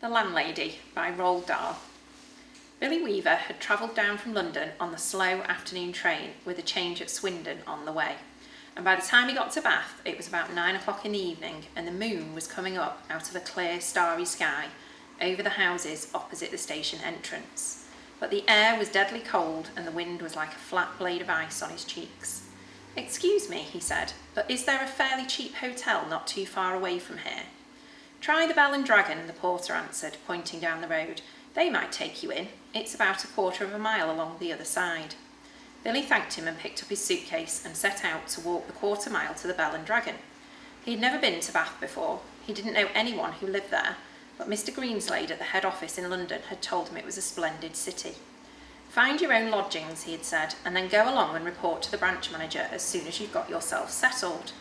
The Landlady by Roald Dahl. Billy Weaver had travelled down from London on the slow afternoon train with a change at Swindon on the way, and by the time he got to Bath it was about 9 o'clock in the evening and the moon was coming up out of a clear starry sky over the houses opposite the station entrance. But the air was deadly cold and the wind was like a flat blade of ice on his cheeks. "Excuse me," he said, "but is there a fairly cheap hotel not too far away from here?" "Try the Bell and Dragon," the porter answered, pointing down the road. "They might take you in. It's about a quarter of a mile along the other side." Billy thanked him and picked up his suitcase and set out to walk the quarter mile to the Bell and Dragon. He had never been to Bath before. He didn't know anyone who lived there, but Mr. Greenslade at the head office in London had told him it was a splendid city. "Find your own lodgings," he had said, "and then go along and report to the branch manager as soon as you've got yourself settled."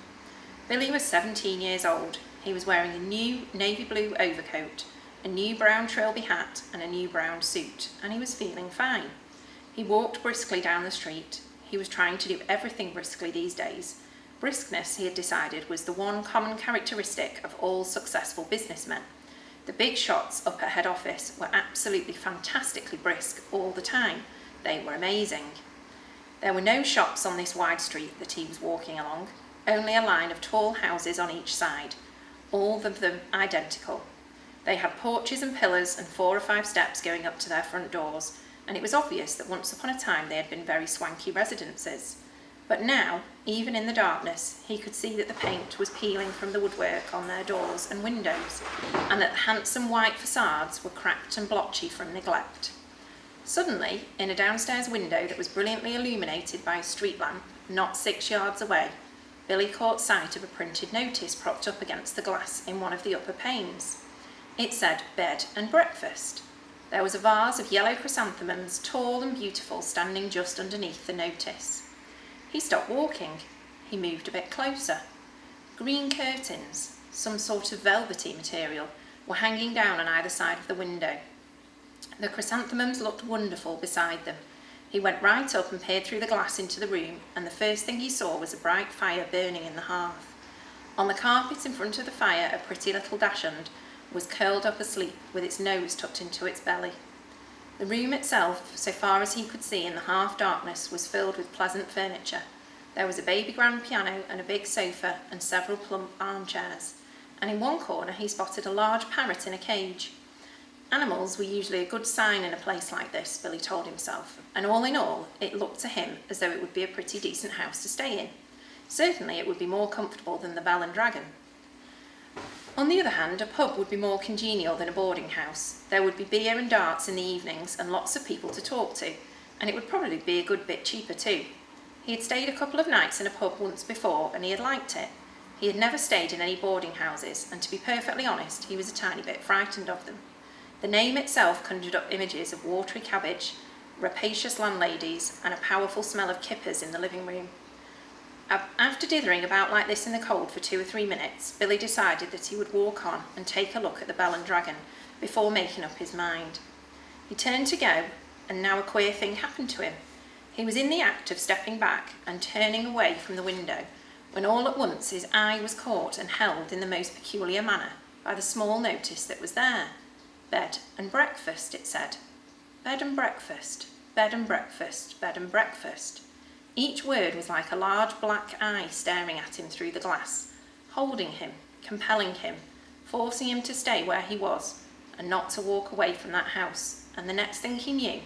Billy was 17 years old. He was wearing a new navy blue overcoat, a new brown trilby hat and a new brown suit, and he was feeling fine. He walked briskly down the street. He was trying to do everything briskly these days. Briskness, he had decided, was the one common characteristic of all successful businessmen. The big shots up at head office were absolutely fantastically brisk all the time. They were amazing. There were no shops on this wide street that he was walking along, only a line of tall houses on each side, all of them identical. They had porches and pillars and 4 or 5 steps going up to their front doors, and it was obvious that once upon a time they had been very swanky residences. But now, even in the darkness, he could see that the paint was peeling from the woodwork on their doors and windows, and that the handsome white facades were cracked and blotchy from neglect. Suddenly, in a downstairs window that was brilliantly illuminated by a street lamp not 6 yards away, Billy caught sight of a printed notice propped up against the glass in one of the upper panes. It said "Bed and Breakfast." There was a vase of yellow chrysanthemums, tall and beautiful, standing just underneath the notice. He stopped walking. He moved a bit closer. Green curtains, some sort of velvety material, were hanging down on either side of the window. The chrysanthemums looked wonderful beside them. He went right up and peered through the glass into the room, and the first thing he saw was a bright fire burning in the hearth. On the carpet in front of the fire, a pretty little dachshund was curled up asleep with its nose tucked into its belly. The room itself, so far as he could see in the half-darkness, was filled with pleasant furniture. There was a baby grand piano and a big sofa and several plump armchairs, and in one corner he spotted a large parrot in a cage. Animals were usually a good sign in a place like this, Billy told himself, and all in all, it looked to him as though it would be a pretty decent house to stay in. Certainly it would be more comfortable than the Bell and Dragon. On the other hand, a pub would be more congenial than a boarding house. There would be beer and darts in the evenings and lots of people to talk to, and it would probably be a good bit cheaper too. He had stayed a couple of nights in a pub once before and he had liked it. He had never stayed in any boarding houses, and to be perfectly honest, he was a tiny bit frightened of them. The name itself conjured up images of watery cabbage, rapacious landladies, and a powerful smell of kippers in the living room. After dithering about like this in the cold for 2 or 3 minutes, Billy decided that he would walk on and take a look at the Bell and Dragon before making up his mind. He turned to go, and now a queer thing happened to him. He was in the act of stepping back and turning away from the window, when all at once his eye was caught and held in the most peculiar manner by the small notice that was there. "Bed and breakfast," it said. Bed and breakfast, bed and breakfast, bed and breakfast. Each word was like a large black eye staring at him through the glass, holding him, compelling him, forcing him to stay where he was and not to walk away from that house. And the next thing he knew,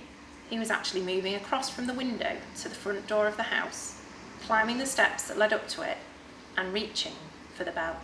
he was actually moving across from the window to the front door of the house, climbing the steps that led up to it and reaching for the bell.